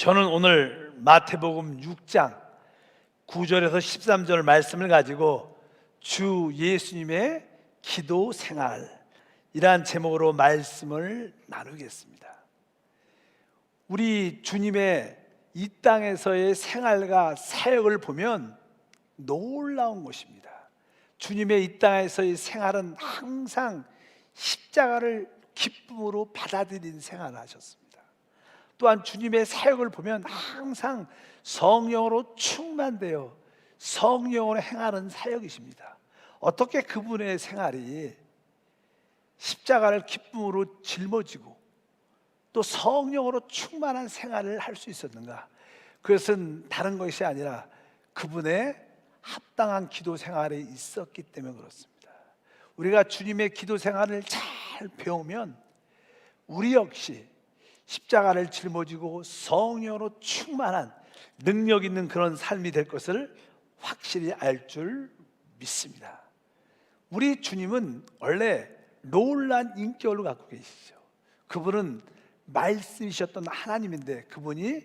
저는 오늘 마태복음 6장 9절에서 13절 말씀을 가지고 주 예수님의 기도 생활이란 제목으로 말씀을 나누겠습니다. 우리 주님의 이 땅에서의 생활과 사역을 보면 놀라운 것입니다. 주님의 이 땅에서의 생활은 항상 십자가를 기쁨으로 받아들인 생활을 하셨습니다. 또한 주님의 사역을 보면 항상 성령으로 충만되어 성령으로 행하는 사역이십니다. 어떻게 그분의 생활이 십자가를 기쁨으로 짊어지고 또 성령으로 충만한 생활을 할 수 있었는가? 그것은 다른 것이 아니라 그분의 합당한 기도 생활이 있었기 때문에 그렇습니다. 우리가 주님의 기도 생활을 잘 배우면 우리 역시 십자가를 짊어지고 성령으로 충만한 능력 있는 그런 삶이 될 것을 확실히 알 줄 믿습니다. 우리 주님은 원래 놀라운 인격을 갖고 계시죠. 그분은 말씀이셨던 하나님인데 그분이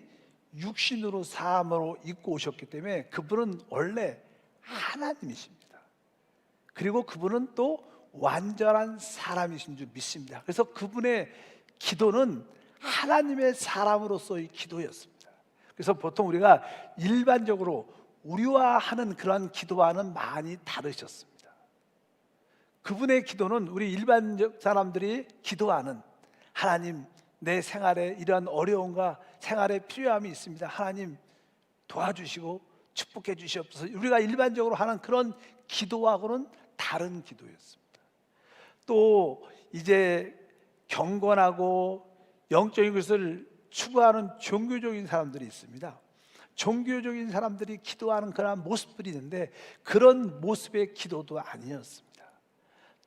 육신으로 사람으로 입고 오셨기 때문에 그분은 원래 하나님이십니다. 그리고 그분은 또 완전한 사람이신 줄 믿습니다. 그래서 그분의 기도는 하나님의 사람으로서의 기도였습니다. 그래서 보통 우리가 일반적으로 우리와 하는 그러한 기도와는 많이 다르셨습니다. 그분의 기도는 우리 일반적 사람들이 기도하는, 하나님 내 생활에 이러한 어려움과 생활에 필요함이 있습니다, 하나님 도와주시고 축복해 주시옵소서, 우리가 일반적으로 하는 그런 기도하고는 다른 기도였습니다. 또 이제 경건하고 영적인 것을 추구하는 종교적인 사람들이 있습니다. 종교적인 사람들이 기도하는 그런 모습들이 있는데 그런 모습의 기도도 아니었습니다.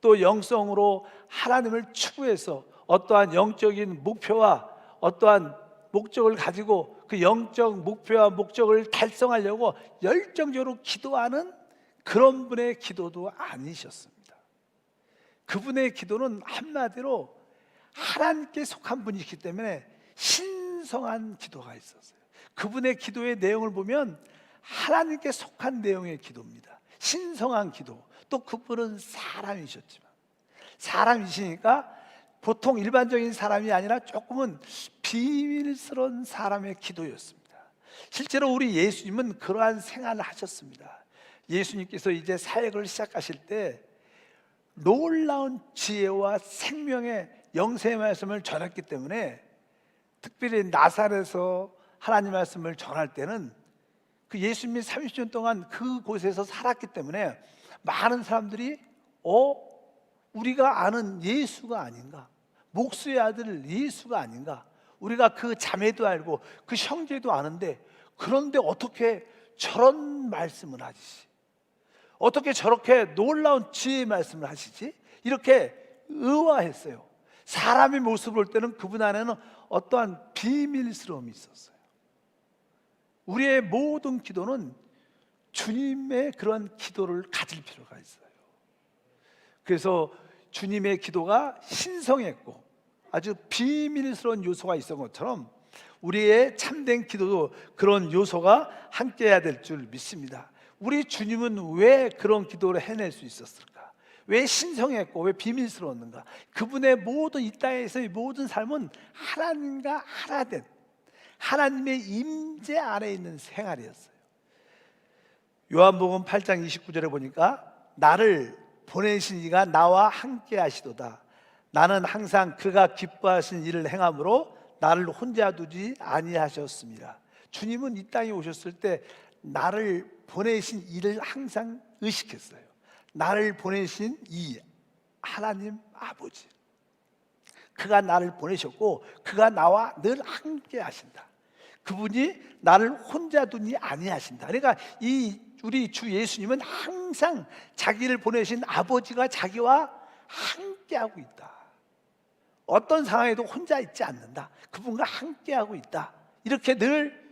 또 영성으로 하나님을 추구해서 어떠한 영적인 목표와 어떠한 목적을 가지고 그 영적 목표와 목적을 달성하려고 열정적으로 기도하는 그런 분의 기도도 아니셨습니다. 그분의 기도는 한마디로 하나님께 속한 분이기 때문에 신성한 기도가 있었어요. 그분의 기도의 내용을 보면 하나님께 속한 내용의 기도입니다. 신성한 기도. 또 그분은 사람이셨지만 사람이시니까 보통 일반적인 사람이 아니라 조금은 비밀스러운 사람의 기도였습니다. 실제로 우리 예수님은 그러한 생활을 하셨습니다. 예수님께서 이제 사역을 시작하실 때 놀라운 지혜와 생명의 영생의 말씀을 전했기 때문에 특별히 나사렛에서 하나님 말씀을 전할 때는 그 예수님이 30년 동안 그곳에서 살았기 때문에 많은 사람들이 우리가 아는 예수가 아닌가, 목수의 아들 예수가 아닌가, 우리가 그 자매도 알고 그 형제도 아는데 그런데 어떻게 저런 말씀을 하시지, 어떻게 저렇게 놀라운 지혜의 말씀을 하시지, 이렇게 의아했어요. 사람의 모습을 볼 때는 그분 안에는 어떠한 비밀스러움이 있었어요. 우리의 모든 기도는 주님의 그런 기도를 가질 필요가 있어요. 그래서 주님의 기도가 신성했고 아주 비밀스러운 요소가 있었던 것처럼 우리의 참된 기도도 그런 요소가 함께해야 될 줄 믿습니다. 우리 주님은 왜 그런 기도를 해낼 수 있었을까? 왜 신성했고 왜 비밀스러웠는가? 그분의 모든 이 땅에서의 모든 삶은 하나님과 하나 된 하나님의 임재 안에 있는 생활이었어요. 요한복음 8장 29절에 보니까 나를 보내신 이가 나와 함께 하시도다. 나는 항상 그가 기뻐하신 일을 행함으로 나를 혼자 두지 아니하셨습니다. 주님은 이 땅에 오셨을 때 나를 보내신 이를 항상 의식했어요. 나를 보내신 이 하나님 아버지, 그가 나를 보내셨고 그가 나와 늘 함께 하신다. 그분이 나를 혼자 두니 아니하신다. 그러니까 우리 주 예수님은 항상 자기를 보내신 아버지가 자기와 함께하고 있다. 어떤 상황에도 혼자 있지 않는다. 그분과 함께하고 있다. 이렇게 늘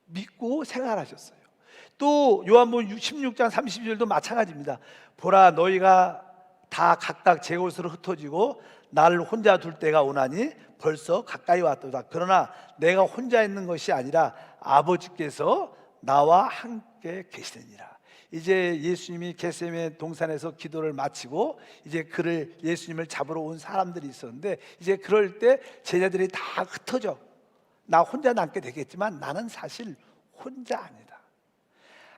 믿고 생활하셨어요. 또 요한복음 16장 32절도 마찬가지입니다. 보라, 너희가 다 각각 제 곳으로 흩어지고 나를 혼자 둘 때가 오나니 벌써 가까이 왔도다. 그러나 내가 혼자 있는 것이 아니라 아버지께서 나와 함께 계시느니라. 이제 예수님이 겟세마네 동산에서 기도를 마치고 이제 그를 예수님을 잡으러 온 사람들이 있었는데, 이제 그럴 때 제자들이 다 흩어져. 나 혼자 남게 되겠지만 나는 사실 혼자 아니다.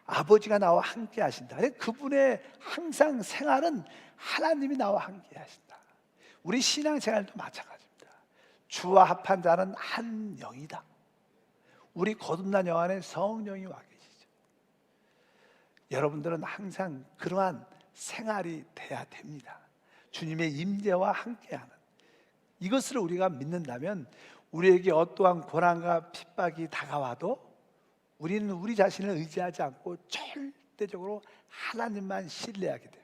아버지가 나와 함께 하신다. 그분의 항상 생활은 하나님이 나와 함께 하신다. 우리 신앙생활도 마찬가지입니다. 주와 합한 자는 한 영이다. 우리 거듭난 영 안에 성령이 와 계시죠. 여러분들은 항상 그러한 생활이 돼야 됩니다. 주님의 임재와 함께하는 이것을 우리가 믿는다면 우리에게 어떠한 고난과 핍박이 다가와도 우리는 우리 자신을 의지하지 않고 절대적으로 하나님만 신뢰하게 됩니다.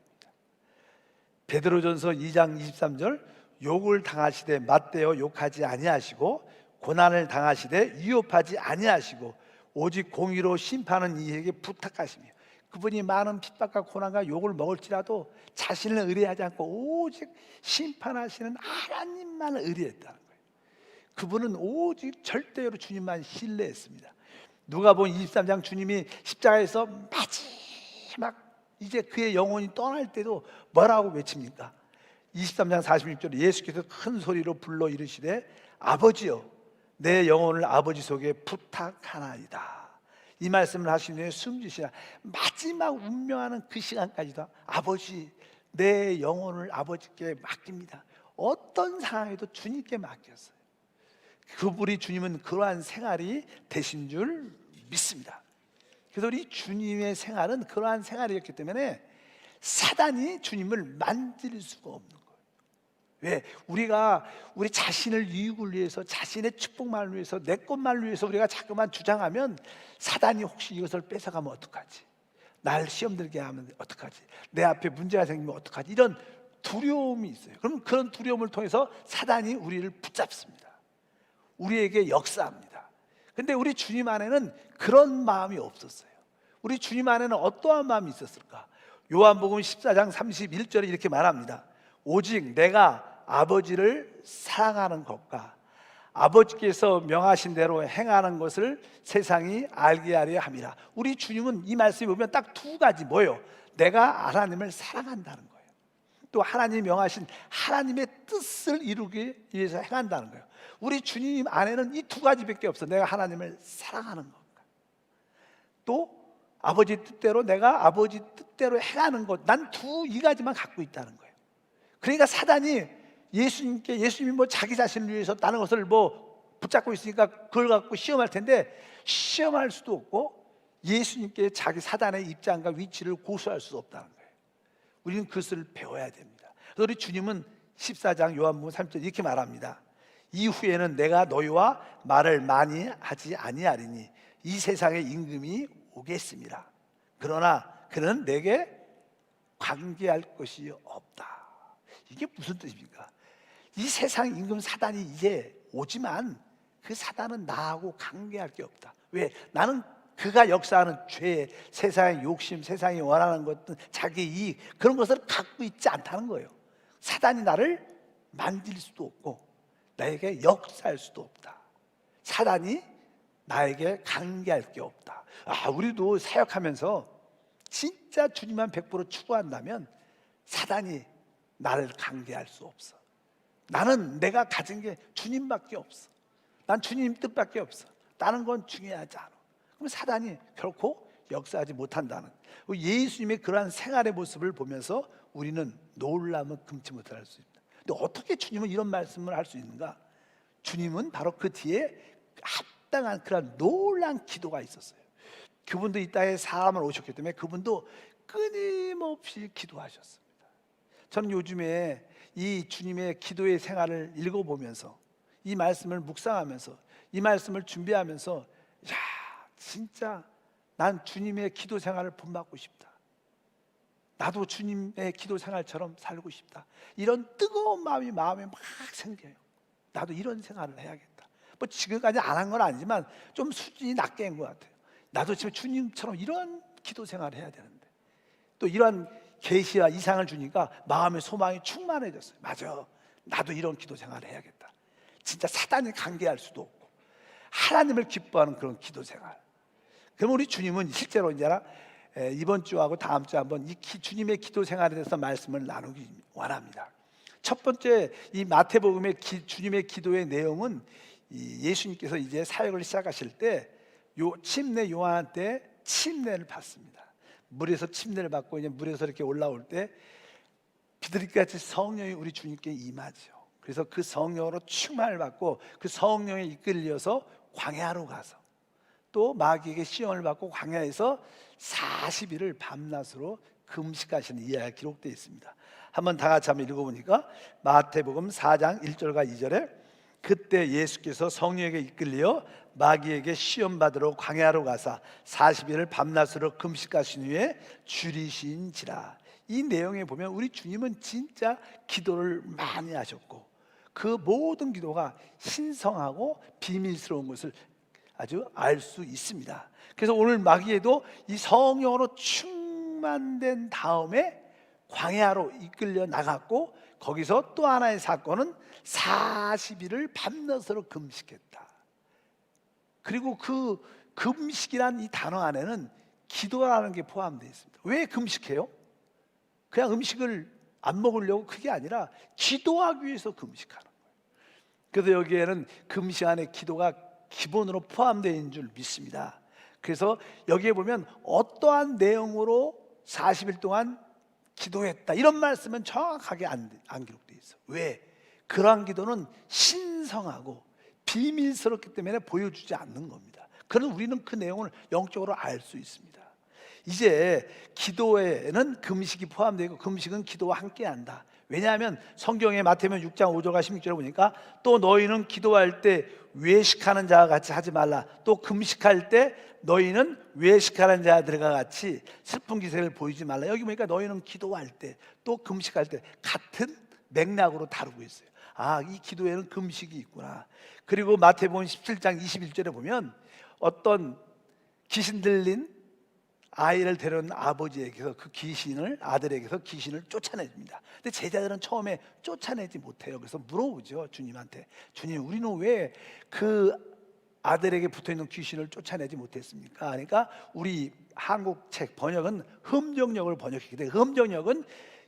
베드로전서 2장 23절, 욕을 당하시되 맞대어 욕하지 아니하시고 고난을 당하시되 위협하지 아니하시고 오직 공의로 심판하는 이에게 부탁하시며. 그분이 많은 핍박과 고난과 욕을 먹을지라도 자신을 의뢰하지 않고 오직 심판하시는 하나님만 의뢰했다는 거예요. 그분은 오직 절대로 주님만 신뢰했습니다. 누가복음 23장 주님이 십자가에서 마지막 이제 그의 영혼이 떠날 때도 뭐라고 외칩니까? 23장 46절에 예수께서 큰 소리로 불러 이르시되 아버지여 내 영혼을 아버지 속에 부탁하나이다. 이 말씀을 하신 후에 숨지시라. 마지막 운명하는 그 시간까지도 아버지 내 영혼을 아버지께 맡깁니다. 어떤 상황에도 주님께 맡겼어요. 우리 주님은 그러한 생활이 되신 줄 믿습니다. 그래서 우리 주님의 생활은 그러한 생활이었기 때문에 사단이 주님을 만질 수가 없는 거예요. 왜? 우리가 우리 자신을 유익을 위해서, 자신의 축복만을 위해서, 내 것만을 위해서 우리가 자꾸만 주장하면 사단이 혹시 이것을 뺏어가면 어떡하지? 날 시험 들게 하면 어떡하지? 내 앞에 문제가 생기면 어떡하지? 이런 두려움이 있어요. 그럼 그런 두려움을 통해서 사단이 우리를 붙잡습니다. 우리에게 역사합니다. 근데 우리 주님 안에는 그런 마음이 없었어요. 우리 주님 안에는 어떠한 마음이 있었을까? 요한복음 14장 31절에 이렇게 말합니다. 오직 내가 아버지를 사랑하는 것과 아버지께서 명하신 대로 행하는 것을 세상이 알게 하려 함이라. 우리 주님은 이 말씀에 보면 딱 두 가지 뭐예요? 내가 하나님을 사랑한다는 거예요. 또 하나님이 명하신 하나님의 뜻을 이루기 위해서 행한다는 거예요. 우리 주님 안에는 이 두 가지밖에 없어. 내가 하나님을 사랑하는 것과 또 아버지 뜻대로 내가 아버지 뜻대로 행하는 것. 난 이 가지만 갖고 있다는 거예요. 그러니까 사단이 예수님이 뭐 자기 자신을 위해서 다른 것을 뭐 붙잡고 있으니까 그걸 갖고 시험할 텐데 시험할 수도 없고 예수님께 자기 사단의 입장과 위치를 고수할 수 없다는 거예요. 우리는 그것을 배워야 됩니다. 그래서 우리 주님은 14장 요한복음 3절 이렇게 말합니다. 이후에는 내가 너희와 말을 많이 하지 아니하리니 이 세상의 임금이 오겠습니다. 그러나 그는 내게 관계할 것이 없다. 이게 무슨 뜻입니까? 이 세상 임금 사단이 이제 오지만 그 사단은 나하고 관계할 게 없다. 왜? 나는 그가 역사하는 죄, 세상의 욕심, 세상이 원하는 것들, 자기 이익 그런 것을 갖고 있지 않다는 거예요. 사단이 나를 만질 수도 없고 나에게 역사할 수도 없다. 사단이 나에게 관계할 게 없다. 우리도 사역하면서 진짜 주님만 100% 추구한다면 사단이 나를 관계할 수 없어. 나는 내가 가진 게 주님밖에 없어. 난 주님 뜻밖에 없어. 다른 건 중요하지 않아. 그럼 사단이 결코 역사하지 못한다는 예수님의 그러한 생활의 모습을 보면서 우리는 놀라면 금치 못할 수 있다. 근데 어떻게 주님은 이런 말씀을 할 수 있는가? 주님은 바로 그 뒤에 합당한 그런 놀라운 기도가 있었어요. 그분도 이 땅에 사람을 오셨기 때문에 그분도 끊임없이 기도하셨습니다. 저는 요즘에 이 주님의 기도의 생활을 읽어보면서 이 말씀을 묵상하면서 이 말씀을 준비하면서 진짜 난 주님의 기도 생활을 본받고 싶다. 나도 주님의 기도 생활처럼 살고 싶다. 이런 뜨거운 마음이 마음에 막 생겨요. 나도 이런 생활을 해야겠다. 뭐 지금까지 안 한 건 아니지만 좀 수준이 낮게 한 것 같아요. 나도 지금 주님처럼 이런 기도 생활을 해야 되는데 또 이런 계시와 이상을 주니까 마음의 소망이 충만해졌어요. 맞아, 나도 이런 기도 생활을 해야겠다. 진짜 사단이 관계할 수도 없고 하나님을 기뻐하는 그런 기도 생활. 그럼 우리 주님은 실제로 이제 이번 주하고 다음 주에 한번 이 주님의 기도 생활에 대해서 말씀을 나누기 원합니다. 첫 번째, 이 마태복음의 주님의 기도의 내용은 예수님께서 이제 사역을 시작하실 때 침례 요한 때 침례를 받습니다. 물에서 침례를 받고 이제 물에서 이렇게 올라올 때 비둘기같이 성령이 우리 주님께 임하죠. 그래서 그 성령으로 충만을 받고 그 성령에 이끌려서 광야로 가서 또 마귀에게 시험을 받고 광야에서 40일을 밤낮으로 금식하시는 이야기가 기록되어 있습니다. 한번 다 같이 한번 읽어보니까 마태복음 4장 1절과 2절에 그때 예수께서 성령에게 이끌려 마귀에게 시험 받으러 광야로 가사 40일을 밤낮으로 금식하신 후에 줄이신지라. 이 내용에 보면 우리 주님은 진짜 기도를 많이 하셨고 그 모든 기도가 신성하고 비밀스러운 것을 아주 알 수 있습니다. 그래서 오늘 마귀에도 이 성령으로 충만된 다음에 광야로 이끌려 나갔고 거기서 또 하나의 사건은 40일을 밤낮으로 금식했다. 그리고 그 금식이란 이 단어 안에는 기도라는 게 포함되어 있습니다. 왜 금식해요? 그냥 음식을 안 먹으려고 그게 아니라 기도하기 위해서 금식하는 거예요. 그래서 여기에는 금식 안에 기도가 기본으로 포함되어 있는 줄 믿습니다. 그래서 여기에 보면 어떠한 내용으로 40일 동안 기도했다 이런 말씀은 정확하게 안 기록되어 있어요. 왜? 그러한 기도는 신성하고 비밀스럽기 때문에 보여주지 않는 겁니다. 그러나 우리는 그 내용을 영적으로 알 수 있습니다. 이제 기도에는 금식이 포함되어 있고 금식은 기도와 함께한다. 왜냐하면 성경에 마태복음 6장 5절과 16절에 보니까 또 너희는 기도할 때 외식하는 자와 같이 하지 말라. 또 금식할 때 너희는 외식하는 자들과 같이 슬픈 기색을 보이지 말라. 여기 보니까 너희는 기도할 때 또 금식할 때 같은 맥락으로 다루고 있어요. 아, 이 기도에는 금식이 있구나. 그리고 마태복음 17장 21절에 보면 어떤 귀신 들린 아이를 데려온 아버지에게서 그 귀신을 아들에게서 귀신을 쫓아냅니다. 근데 제자들은 처음에 쫓아내지 못해요. 그래서 물어보죠, 주님한테. 주님, 우리는 왜 그 아들에게 붙어있는 귀신을 쫓아내지 못했습니까? 그러니까 우리 한국 책 번역은 흠정역을 번역했기 때문에 흠정역은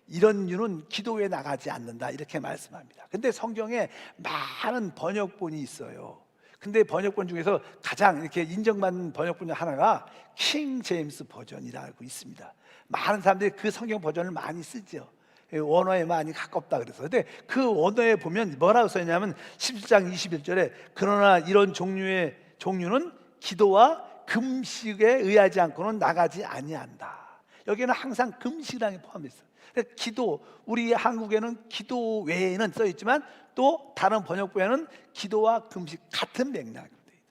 이런 이유는 기도에 나가지 않는다 이렇게 말씀합니다. 근데 성경에 많은 번역본이 있어요. 근데 번역본 중에서 가장 이렇게 인정받는 번역본 중 하나가 킹 제임스 버전이라고 있습니다. 많은 사람들이 그 성경 버전을 많이 쓰죠. 원어에 많이 가깝다 그래서. 근데 그 원어에 보면 뭐라고 써있냐면 17장 21절에 그러나 이런 종류는 기도와 금식에 의하지 않고는 나가지 아니한다. 여기는 항상 금식이라는 게 포함되어 있어요. 기도, 우리 한국에는 기도 외에는 써있지만 또 다른 번역본에는 기도와 금식 같은 맥락으로 되어 있다.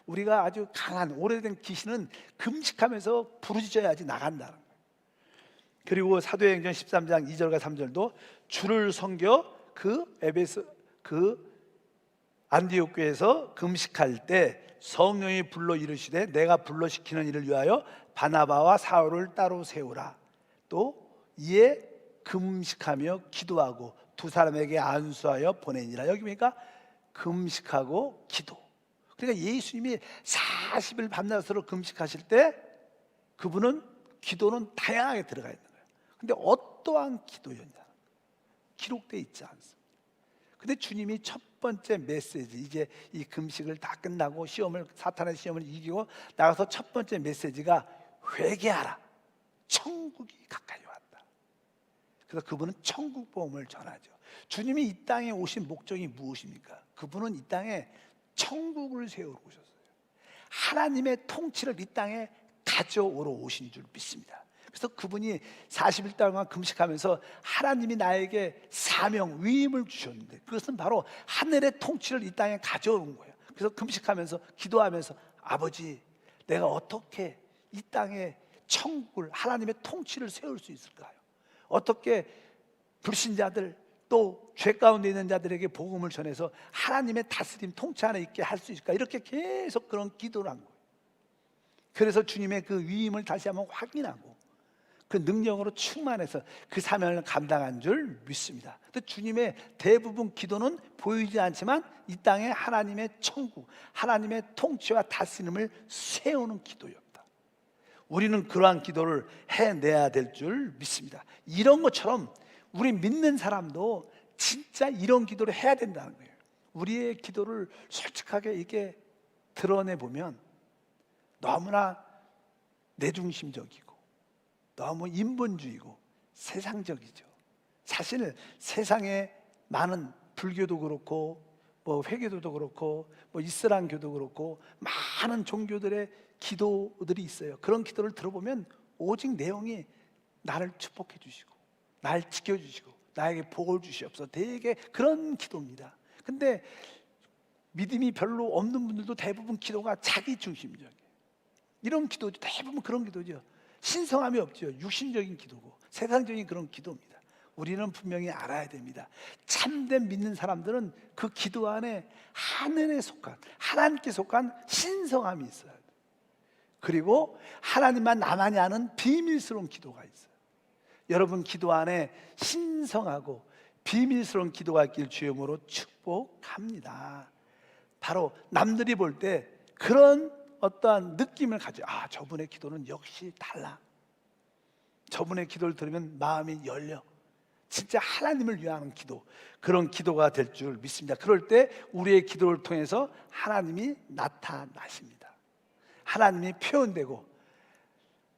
우리가 아주 강한 오래된 귀신은 금식하면서 부르짖어야지 나간다는 거예요. 그리고 사도행전 13장 2절과 3절도 주를 섬겨 그 안디옥 교회에서 금식할 때 성령이 불러 이르시되 내가 불러 시키는 일을 위하여 바나바와 사울을 따로 세우라. 또 이에 금식하며 기도하고 두 사람에게 안수하여 보내니라. 여기 보니까 금식하고 기도. 그러니까 예수님이 40일 밤낮으로 금식하실 때 그분은 기도는 다양하게 들어가 있는 거예요. 근데 어떠한 기도였냐 기록되어 있지 않습니다. 근데 주님이 첫 번째 메시지, 이제 이 금식을 다 끝나고 사탄의 시험을 이기고 나가서 첫 번째 메시지가 회개하라, 천국이 가까이 왔다. 그래서 그분은 천국 복음을 전하죠. 주님이 이 땅에 오신 목적이 무엇입니까? 그분은 이 땅에 천국을 세우러 오셨어요. 하나님의 통치를 이 땅에 가져오러 오신 줄 믿습니다. 그래서 그분이 40일 동안 금식하면서 하나님이 나에게 사명, 위임을 주셨는데 그것은 바로 하늘의 통치를 이 땅에 가져온 거예요. 그래서 금식하면서 기도하면서 아버지, 내가 어떻게 이 땅에 천국을, 하나님의 통치를 세울 수 있을까요? 어떻게 불신자들 또 죄 가운데 있는 자들에게 복음을 전해서 하나님의 다스림, 통치 안에 있게 할 수 있을까? 이렇게 계속 그런 기도를 한 거예요. 그래서 주님의 그 위임을 다시 한번 확인하고 그 능력으로 충만해서 그 사명을 감당한 줄 믿습니다. 또 주님의 대부분 기도는 보이지 않지만 이 땅에 하나님의 천국, 하나님의 통치와 다스림을 세우는 기도였다. 우리는 그러한 기도를 해내야 될 줄 믿습니다. 이런 것처럼 우리 믿는 사람도 진짜 이런 기도를 해야 된다는 거예요. 우리의 기도를 솔직하게 이렇게 드러내보면 너무나 내중심적이고 너무 인본주의고 세상적이죠. 사실 세상에 많은 불교도 그렇고 뭐 회교도도 그렇고 뭐 이슬람교도 그렇고 많은 종교들의 기도들이 있어요. 그런 기도를 들어보면 오직 내용이 나를 축복해 주시고 날 지켜주시고 나에게 복을 주시옵소서, 되게 그런 기도입니다. 근데 믿음이 별로 없는 분들도 대부분 기도가 자기 중심적이에요. 이런 기도도 대부분 그런 기도죠. 신성함이 없죠. 육신적인 기도고 세상적인 그런 기도입니다. 우리는 분명히 알아야 됩니다. 참된 믿는 사람들은 그 기도 안에 하늘에 속한, 하나님께 속한 신성함이 있어요. 그리고 하나님만 나만이 아는 비밀스러운 기도가 있어요. 여러분 기도 안에 신성하고 비밀스러운 기도가 있길 주의 이름으로 축복합니다. 바로 남들이 볼 때 그런 어떠한 느낌을 가져. 아, 저분의 기도는 역시 달라. 저분의 기도를 들으면 마음이 열려. 진짜 하나님을 위하는 기도, 그런 기도가 될 줄 믿습니다. 그럴 때 우리의 기도를 통해서 하나님이 나타나십니다. 하나님이 표현되고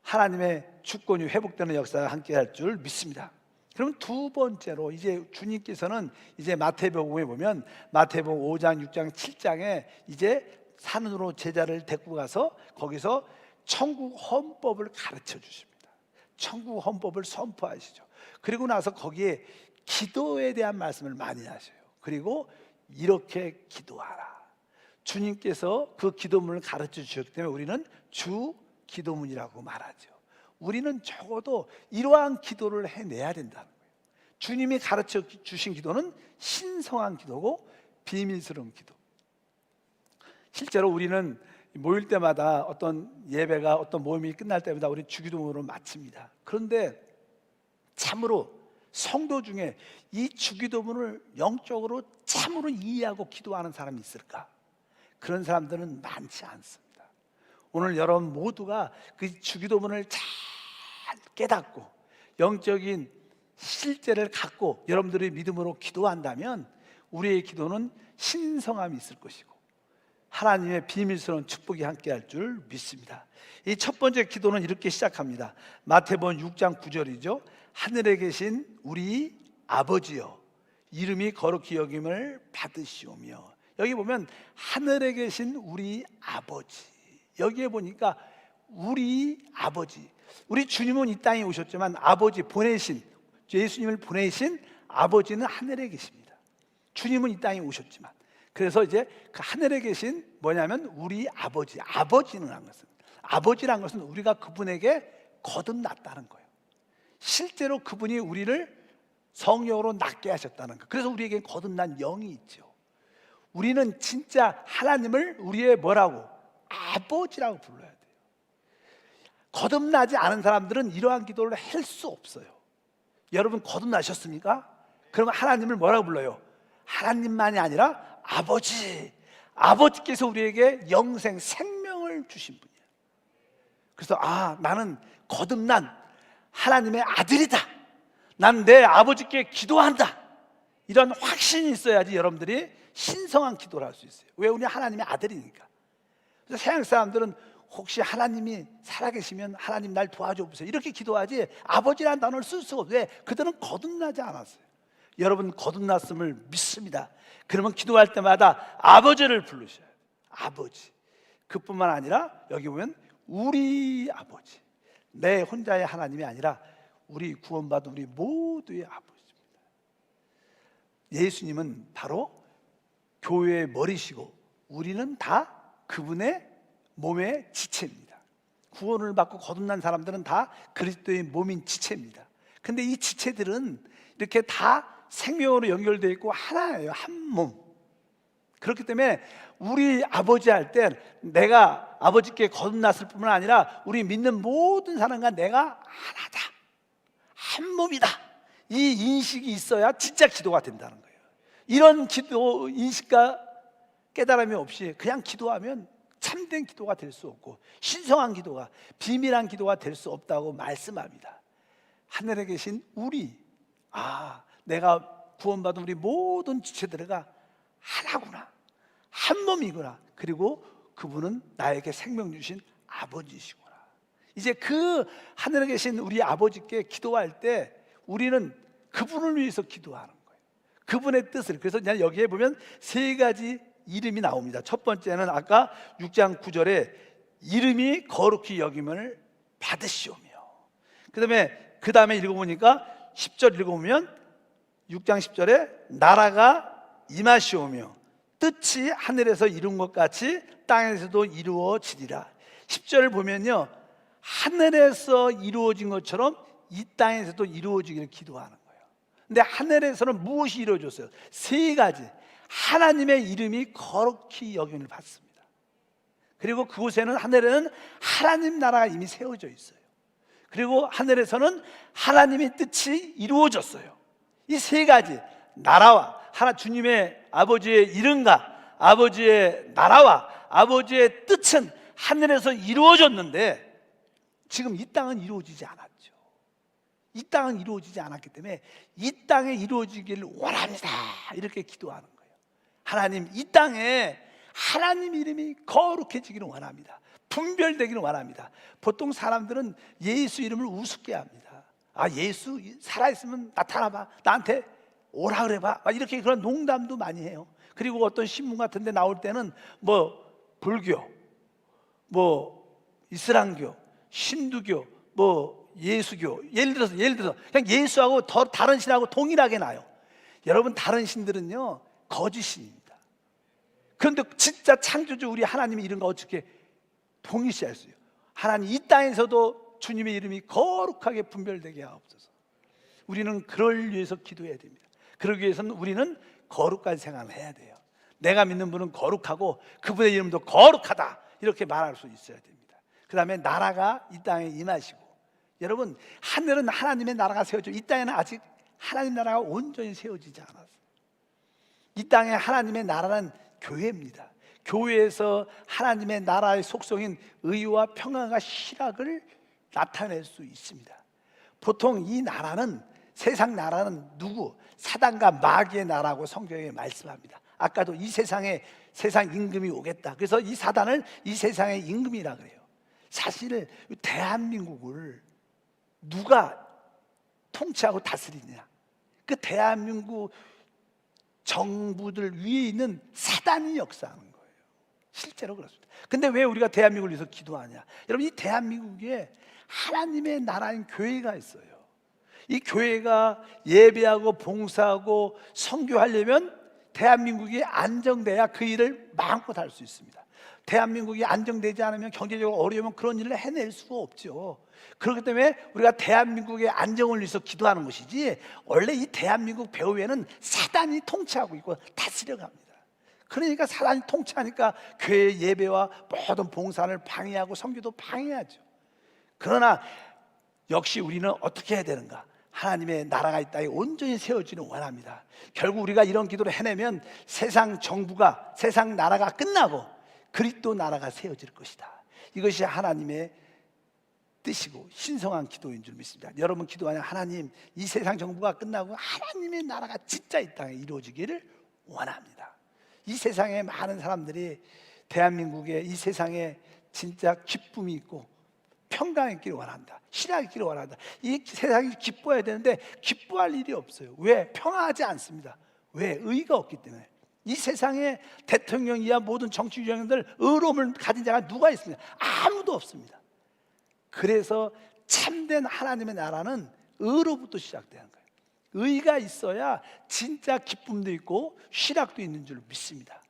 하나님의 주권이 회복되는 역사가 함께 할 줄 믿습니다. 그럼 두 번째로 이제 주님께서는 이제 마태복음에 보면 마태복음 5장, 6장, 7장에 이제 산으로 제자를 데리고 가서 거기서 천국 헌법을 가르쳐 주십니다. 천국 헌법을 선포하시죠. 그리고 나서 거기에 기도에 대한 말씀을 많이 하셔요. 그리고 이렇게 기도하라. 주님께서 그 기도문을 가르쳐 주셨기 때문에 우리는 주 기도문이라고 말하죠. 우리는 적어도 이러한 기도를 해내야 된다는 거예요. 주님이 가르쳐 주신 기도는 신성한 기도고 비밀스러운 기도. 실제로 우리는 모일 때마다 어떤 예배가 어떤 모임이 끝날 때마다 우리 주기도문으로 마칩니다. 그런데 참으로 성도 중에 이 주기도문을 영적으로 참으로 이해하고 기도하는 사람이 있을까? 그런 사람들은 많지 않습니다. 오늘 여러분 모두가 그 주기도문을 잘 깨닫고 영적인 실제를 갖고 여러분들의 믿음으로 기도한다면 우리의 기도는 신성함이 있을 것이고 하나님의 비밀스러운 축복이 함께할 줄 믿습니다. 이 첫 번째 기도는 이렇게 시작합니다. 마태복음 6장 9절이죠. 하늘에 계신 우리 아버지여, 이름이 거룩히 여김을 받으시오며. 여기 보면 하늘에 계신 우리 아버지, 여기에 보니까 우리 아버지, 우리 주님은 이 땅에 오셨지만 아버지 보내신, 예수님을 보내신 아버지는 하늘에 계십니다. 주님은 이 땅에 오셨지만, 그래서 이제 그 하늘에 계신 뭐냐면 우리 아버지, 아버지는 것은, 아버지란 것은 우리가 그분에게 거듭났다는 거예요. 실제로 그분이 우리를 성령으로 낫게 하셨다는 거. 그래서 우리에게 거듭난 영이 있죠. 우리는 진짜 하나님을 우리의 뭐라고? 아버지라고 불러야 돼요. 거듭나지 않은 사람들은 이러한 기도를 할 수 없어요. 여러분 거듭나셨습니까? 그러면 하나님을 뭐라고 불러요? 하나님만이 아니라 아버지. 아버지께서 우리에게 영생, 생명을 주신 분이에요. 그래서 나는 거듭난 하나님의 아들이다. 난 내 아버지께 기도한다. 이런 확신이 있어야지 여러분들이 신성한 기도를 할 수 있어요. 왜? 우리 하나님의 아들이니까. 그래서 서양 사람들은 혹시 하나님이 살아계시면 하나님 날 도와줘 보세요, 이렇게 기도하지 아버지라는 단어를 쓸 수가 없어요. 왜? 그들은 거듭나지 않았어요. 여러분 거듭났음을 믿습니다. 그러면 기도할 때마다 아버지를 부르셔야 돼요. 아버지. 그뿐만 아니라 여기 보면 우리 아버지, 내 혼자의 하나님이 아니라 우리 구원받은 우리 모두의 아버지입니다. 예수님은 바로 교회의 머리시고 우리는 다 그분의 몸의 지체입니다. 구원을 받고 거듭난 사람들은 다 그리스도의 몸인 지체입니다. 근데 이 지체들은 이렇게 다 생명으로 연결되어 있고 하나예요. 한 몸. 그렇기 때문에 우리 아버지 할 때 내가 아버지께 거듭났을 뿐만 아니라 우리 믿는 모든 사람과 내가 하나다. 한 몸이다, 이 인식이 있어야 진짜 기도가 된다는 거예요. 이런 기도 인식과 깨달음이 없이 그냥 기도하면 참된 기도가 될 수 없고 신성한 기도가, 비밀한 기도가 될 수 없다고 말씀합니다. 하늘에 계신 우리, 내가 구원받은 우리 모든 지체들과 하나구나, 한 몸이구나, 그리고 그분은 나에게 생명 주신 아버지시구나. 이제 그 하늘에 계신 우리 아버지께 기도할 때 우리는 그분을 위해서 기도하는 거예요. 그분의 뜻을. 그래서 여기에 보면 세 가지 이름이 나옵니다. 첫 번째는 아까 6장 9절에 이름이 거룩히 여김을 받으시오며, 그 다음에 읽어보니까 10절 읽어보면 6장 10절에 나라가 임하시오며 뜻이 하늘에서 이룬 것 같이 땅에서도 이루어지리라. 10절을 보면요, 하늘에서 이루어진 것처럼 이 땅에서도 이루어지기를 기도하는 거예요. 근데 하늘에서는 무엇이 이루어졌어요? 세 가지. 하나님의 이름이 거룩히 여김을 받습니다. 그리고 그곳에는, 하늘에는 하나님 나라가 이미 세워져 있어요. 그리고 하늘에서는 하나님의 뜻이 이루어졌어요. 이 세 가지, 나라와 주님의 아버지의 이름과 아버지의 나라와 아버지의 뜻은 하늘에서 이루어졌는데 지금 이 땅은 이루어지지 않았죠. 이 땅은 이루어지지 않았기 때문에 이 땅에 이루어지기를 원합니다, 이렇게 기도하는 거예요. 하나님, 이 땅에 하나님 이름이 거룩해지기를 원합니다. 분별되기를 원합니다. 보통 사람들은 예수 이름을 우습게 합니다. 예수 살아있으면 나타나봐, 나한테 오라 그래봐, 이렇게 그런 농담도 많이 해요. 그리고 어떤 신문 같은 데 나올 때는 불교, 이슬람교, 힌두교, 예수교, 예를 들어서 그냥 예수하고 더 다른 신하고 동일하게 나요. 여러분, 다른 신들은요 거짓신입니다. 그런데 진짜 창조주 우리 하나님의 이름과 어떻게 동일시할 수 있어요? 하나님, 이 땅에서도 주님의 이름이 거룩하게 분별되게 하옵소서. 우리는 그럴 위해서 기도해야 됩니다. 그러기 위해서는 우리는 거룩한 생활을 해야 돼요. 내가 믿는 분은 거룩하고 그분의 이름도 거룩하다, 이렇게 말할 수 있어야 됩니다. 그 다음에 나라가 이 땅에 임하시고, 여러분, 하늘은 하나님의 나라가 세워져, 이 땅에는 아직 하나님 나라가 온전히 세워지지 않았어요. 이 땅에 하나님의 나라는 교회입니다. 교회에서 하나님의 나라의 속성인 의와 평안과 희락을 나타낼 수 있습니다. 보통 이 나라는, 세상 나라는 누구? 사단과 마귀의 나라고 성경에 말씀합니다. 아까도 이 세상에 세상 임금이 오겠다, 그래서 이 사단을 이 세상의 임금이라 그래요. 사실 대한민국을 누가 통치하고 다스리냐? 그 대한민국 정부들 위에 있는 사단이 역사하는 거예요. 실제로 그렇습니다. 근데 왜 우리가 대한민국을 위해서 기도하냐? 여러분, 이 대한민국에 하나님의 나라인 교회가 있어요. 이 교회가 예배하고 봉사하고 선교하려면 대한민국이 안정돼야 그 일을 마음껏 할 수 있습니다. 대한민국이 안정되지 않으면, 경제적으로 어려우면 그런 일을 해낼 수가 없죠. 그렇기 때문에 우리가 대한민국의 안정을 위해서 기도하는 것이지, 원래 이 대한민국 배후에는 사단이 통치하고 있고 다스려갑니다. 그러니까 사단이 통치하니까 교회 예배와 모든 봉사를 방해하고 선교도 방해하죠. 그러나 역시 우리는 어떻게 해야 되는가? 하나님의 나라가 이 땅에 온전히 세워지는 원합니다. 결국 우리가 이런 기도를 해내면 세상 정부가, 세상 나라가 끝나고 그리스도 나라가 세워질 것이다. 이것이 하나님의 뜻이고 신성한 기도인 줄 믿습니다. 여러분 기도하냐? 하나님, 이 세상 정부가 끝나고 하나님의 나라가 진짜 이 땅에 이루어지기를 원합니다. 이 세상에 많은 사람들이 대한민국에, 이 세상에 진짜 기쁨이 있고 평강이 있기를 원한다, 희락이 있기를 원한다. 이 세상이 기뻐해야 되는데 기뻐할 일이 없어요. 왜? 평화하지 않습니다. 왜? 의가 없기 때문에. 이 세상에 대통령이야 모든 정치 유형들 의로움을 가진 자가 누가 있습니까? 아무도 없습니다. 그래서 참된 하나님의 나라는 의로부터 시작되는 거예요. 의가 있어야 진짜 기쁨도 있고 희락도 있는 줄 믿습니다.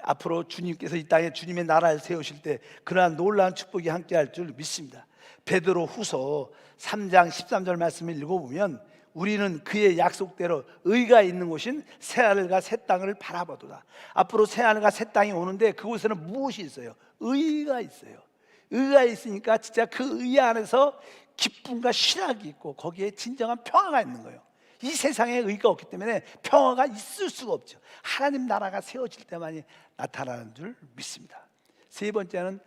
앞으로 주님께서 이 땅에 주님의 나라를 세우실 때 그러한 놀라운 축복이 함께할 줄 믿습니다. 베드로 후서 3장 13절 말씀을 읽어보면 우리는 그의 약속대로 의가 있는 곳인 새하늘과 새 땅을 바라보도다. 앞으로 새하늘과 새 땅이 오는데 그곳에는 무엇이 있어요? 의가 있어요. 의가 있으니까 진짜 그 의 안에서 기쁨과 실학이 있고 거기에 진정한 평화가 있는 거예요. 이 세상에 의가 없기 때문에 평화가 있을 수가 없죠. 하나님 나라가 세워질 때만이 나타나는 줄 믿습니다. 세 번째는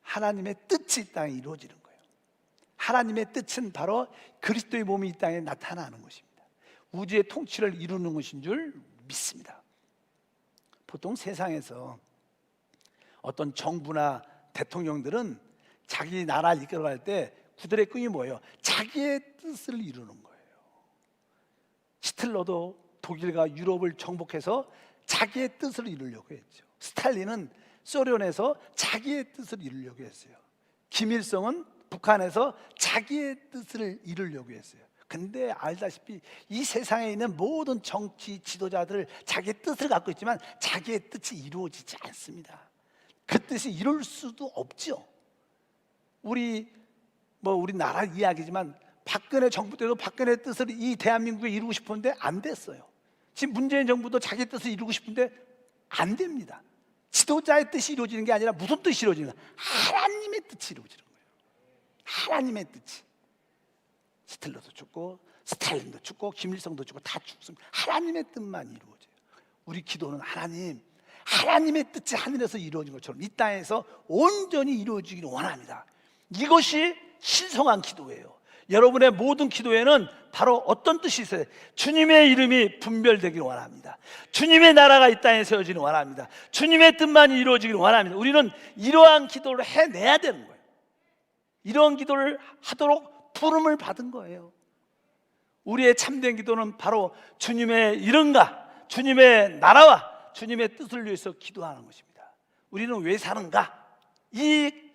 하나님의 뜻이 이 땅에 이루어지는 거예요. 하나님의 뜻은 바로 그리스도의 몸이 이 땅에 나타나는 것입니다. 우주의 통치를 이루는 것인 줄 믿습니다. 보통 세상에서 어떤 정부나 대통령들은 자기 나라를 이끌어갈 때 그들의 꿈이 뭐예요? 자기의 뜻을 이루는 거예요. 히틀러도 독일과 유럽을 정복해서 자기의 뜻을 이루려고 했죠. 스탈린은 소련에서 자기의 뜻을 이루려고 했어요. 김일성은 북한에서 자기의 뜻을 이루려고 했어요. 근데 알다시피 이 세상에 있는 모든 정치 지도자들 자기의 뜻을 갖고 있지만 자기의 뜻이 이루어지지 않습니다. 그 뜻이 이룰 수도 없죠. 우리 나라 이야기지만 박근혜 정부 때도 박근혜 뜻을 이 대한민국에 이루고 싶었는데 안 됐어요. 지금 문재인 정부도 자기 뜻을 이루고 싶은데 안 됩니다. 지도자의 뜻이 이루어지는 게 아니라 무슨 뜻이 이루어지는 거예요? 하나님의 뜻이 이루어지는 거예요. 하나님의 뜻이. 히틀러도 죽고 스탈린도 죽고 김일성도 죽고 다 죽습니다. 하나님의 뜻만 이루어져요. 우리 기도는 하나님의 뜻이 하늘에서 이루어진 것처럼 이 땅에서 온전히 이루어지기를 원합니다. 이것이 신성한 기도예요. 여러분의 모든 기도에는 바로 어떤 뜻이 있어요? 주님의 이름이 분별되기를 원합니다. 주님의 나라가 이 땅에 세워지기를 원합니다. 주님의 뜻만 이루어지기를 원합니다. 우리는 이러한 기도를 해내야 되는 거예요. 이러한 기도를 하도록 부름을 받은 거예요. 우리의 참된 기도는 바로 주님의 이름과 주님의 나라와 주님의 뜻을 위해서 기도하는 것입니다. 우리는 왜 사는가?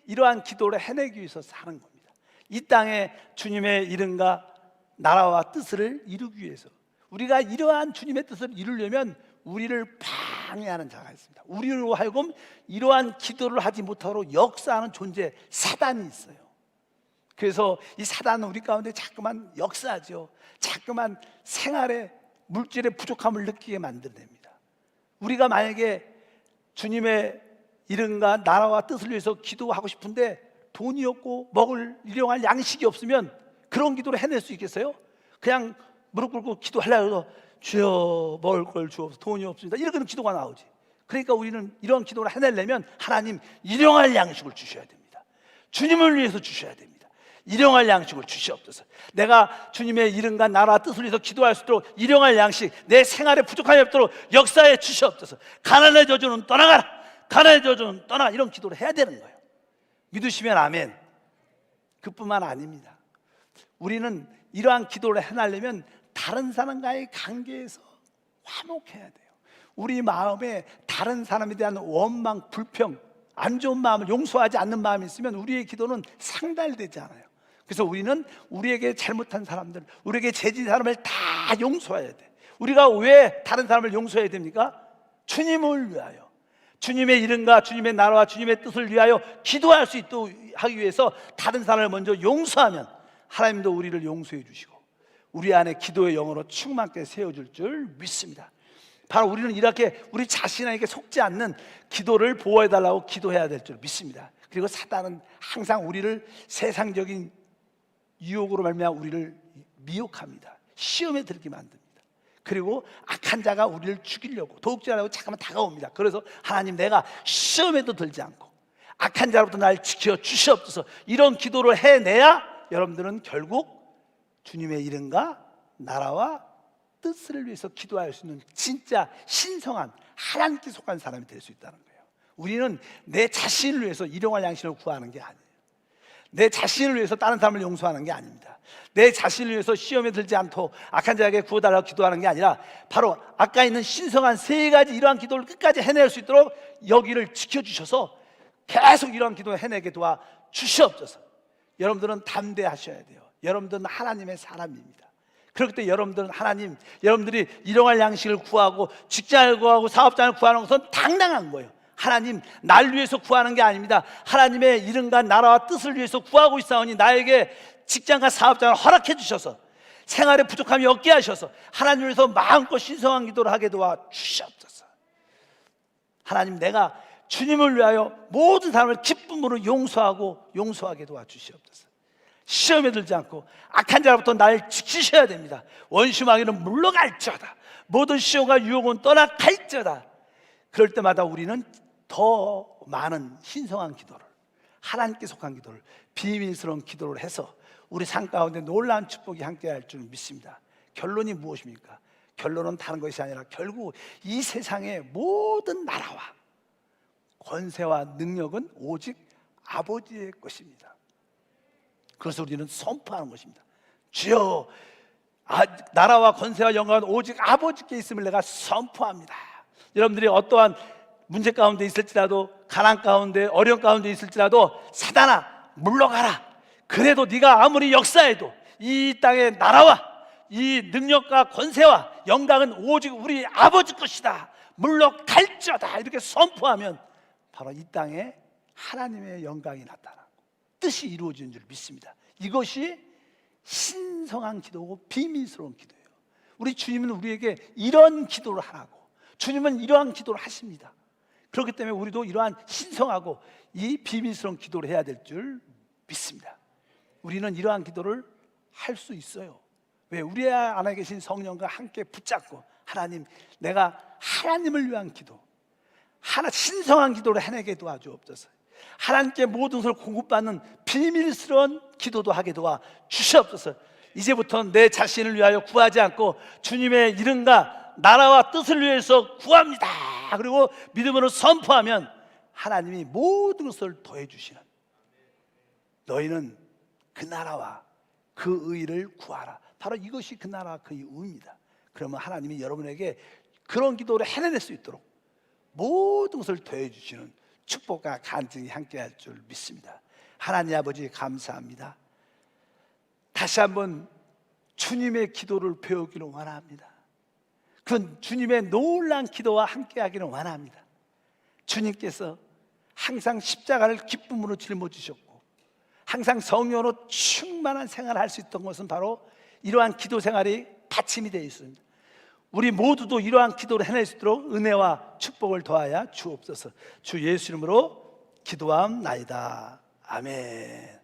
이러한 기도를 해내기 위해서 사는 겁니다. 이 땅에 주님의 이름과 나라와 뜻을 이루기 위해서 우리가 이러한 주님의 뜻을 이루려면 우리를 방해하는 자가 있습니다. 우리로 하여금 이러한 기도를 하지 못하도록 역사하는 존재 사단이 있어요. 그래서 이 사단은 우리 가운데 자꾸만 역사하죠. 자꾸만 생활에 물질의 부족함을 느끼게 만들어냅니다. 우리가 만약에 주님의 이름과 나라와 뜻을 위해서 기도하고 싶은데 돈이 없고 먹을 일용할 양식이 없으면 그런 기도를 해낼 수 있겠어요? 그냥 무릎 꿇고 기도하려고 해서 주여 먹을 걸 주옵소서 돈이 없습니다 이렇게 기도가 나오지. 그러니까 우리는 이런 기도를 해내려면 하나님 일용할 양식을 주셔야 됩니다. 주님을 위해서 주셔야 됩니다. 일용할 양식을 주시옵소서. 내가 주님의 이름과 나라와 뜻을 위해서 기도할 수 있도록 일용할 양식, 내 생활에 부족함이 없도록 역사해 주시옵소서. 가난의 저주는 떠나가라, 가난의 저주는 떠나, 이런 기도를 해야 되는 거예요. 믿으시면 아멘. 그뿐만 아닙니다. 우리는 이러한 기도를 해내려면 다른 사람과의 관계에서 화목해야 돼요. 우리 마음에 다른 사람에 대한 원망, 불평, 안 좋은 마음을 용서하지 않는 마음이 있으면 우리의 기도는 상달되지 않아요. 그래서 우리는 우리에게 잘못한 사람들, 우리에게 죄진 사람을 다 용서해야 돼. 우리가 왜 다른 사람을 용서해야 됩니까? 주님을 위하여, 주님의 이름과 주님의 나라와 주님의 뜻을 위하여 기도할 수 있도록 하기 위해서 다른 사람을 먼저 용서하면 하나님도 우리를 용서해 주시고 우리 안에 기도의 영으로 충만하게 세워줄 줄 믿습니다. 바로 우리는 이렇게 우리 자신에게 속지 않는 기도를 보호해달라고 기도해야 될 줄 믿습니다. 그리고 사단은 항상 우리를 세상적인 유혹으로 말미암아 우리를 미혹합니다. 시험에 들게 만듭니다. 그리고 악한 자가 우리를 죽이려고 도둑질하려고 잠깐만 다가옵니다. 그래서 하나님, 내가 시험에도 들지 않고 악한 자로부터 날 지켜 주시옵소서. 이런 기도를 해내야 여러분들은 결국 주님의 이름과 나라와 뜻을 위해서 기도할 수 있는 진짜 신성한 하나님께 속한 사람이 될 수 있다는 거예요. 우리는 내 자신을 위해서 일용할 양식을 구하는 게 아니에요. 내 자신을 위해서 다른 사람을 용서하는 게 아닙니다. 내 자신을 위해서 시험에 들지 않도록 악한 자에게 구워달라고 기도하는 게 아니라 바로 아까 있는 신성한 세 가지 이러한 기도를 끝까지 해낼 수 있도록 여기를 지켜주셔서 계속 이러한 기도를 해내게 도와 주시옵소서. 여러분들은 담대하셔야 돼요. 여러분들은 하나님의 사람입니다. 그렇기 때문에 여러분들은 하나님, 여러분들이 일용할 양식을 구하고 직장을 구하고 사업장을 구하는 것은 당당한 거예요. 하나님, 날 위해서 구하는 게 아닙니다. 하나님의 이름과 나라와 뜻을 위해서 구하고 있사오니 나에게 직장과 사업장을 허락해 주셔서 생활에 부족함이 없게 하셔서 하나님 위해서 마음껏 신성한 기도를 하게 도와 주시옵소서. 하나님, 내가 주님을 위하여 모든 사람을 기쁨으로 용서하게 도와 주시옵소서. 시험에 들지 않고 악한 자로부터 날 지키셔야 됩니다. 원수 마귀는 물러갈지어다. 모든 시험과 유혹은 떠나갈지어다. 그럴 때마다 우리는 더 많은 신성한 기도를, 하나님께 속한 기도를, 비밀스러운 기도를 해서 우리 삶 가운데 놀라운 축복이 함께할 줄 믿습니다. 결론이 무엇입니까? 결론은 다른 것이 아니라 결국 이 세상의 모든 나라와 권세와 능력은 오직 아버지의 것입니다. 그래서 우리는 선포하는 것입니다. 주여, 나라와 권세와 영광은 오직 아버지께 있음을 내가 선포합니다. 여러분들이 어떠한 문제 가운데 있을지라도, 가난 가운데, 어려움 가운데 있을지라도 사단아 물러가라. 그래도 네가 아무리 역사해도 이 땅의 나라와 이 능력과 권세와 영광은 오직 우리 아버지 것이다. 물러갈지어다. 이렇게 선포하면 바로 이 땅에 하나님의 영광이 나타나고 뜻이 이루어지는 줄 믿습니다. 이것이 신성한 기도고 비밀스러운 기도예요. 우리 주님은 우리에게 이런 기도를 하라고, 주님은 이러한 기도를 하십니다. 그렇기 때문에 우리도 이러한 신성하고 이 비밀스러운 기도를 해야 될 줄 믿습니다. 우리는 이러한 기도를 할 수 있어요. 왜? 우리 안에 계신 성령과 함께 붙잡고 하나님, 내가 하나님을 위한 기도, 신성한 기도를 해내게 도와주옵소서. 하나님께 모든 것을 공급받는 비밀스러운 기도도 하게 도와 주시옵소서. 이제부터 내 자신을 위하여 구하지 않고 주님의 이름과 나라와 뜻을 위해서 구합니다. 그리고 믿음으로 선포하면 하나님이 모든 것을 더해 주시는, 너희는 그 나라와 그 의를 구하라. 바로 이것이 그 나라와 그 의입니다. 그러면 하나님이 여러분에게 그런 기도를 해낼 수 있도록 모든 것을 더해 주시는 축복과 간증이 함께할 줄 믿습니다. 하나님 아버지 감사합니다. 다시 한번 주님의 기도를 배우기를 원합니다. 그 주님의 놀라운 기도와 함께하기를 원합니다. 주님께서 항상 십자가를 기쁨으로 짊어지셨고 항상 성령으로 충만한 생활을 할 수 있던 것은 바로 이러한 기도 생활이 받침이 되어 있습니다. 우리 모두도 이러한 기도를 해낼 수 있도록 은혜와 축복을 더하여 주옵소서. 주 예수 이름으로 기도함나이다. 아멘.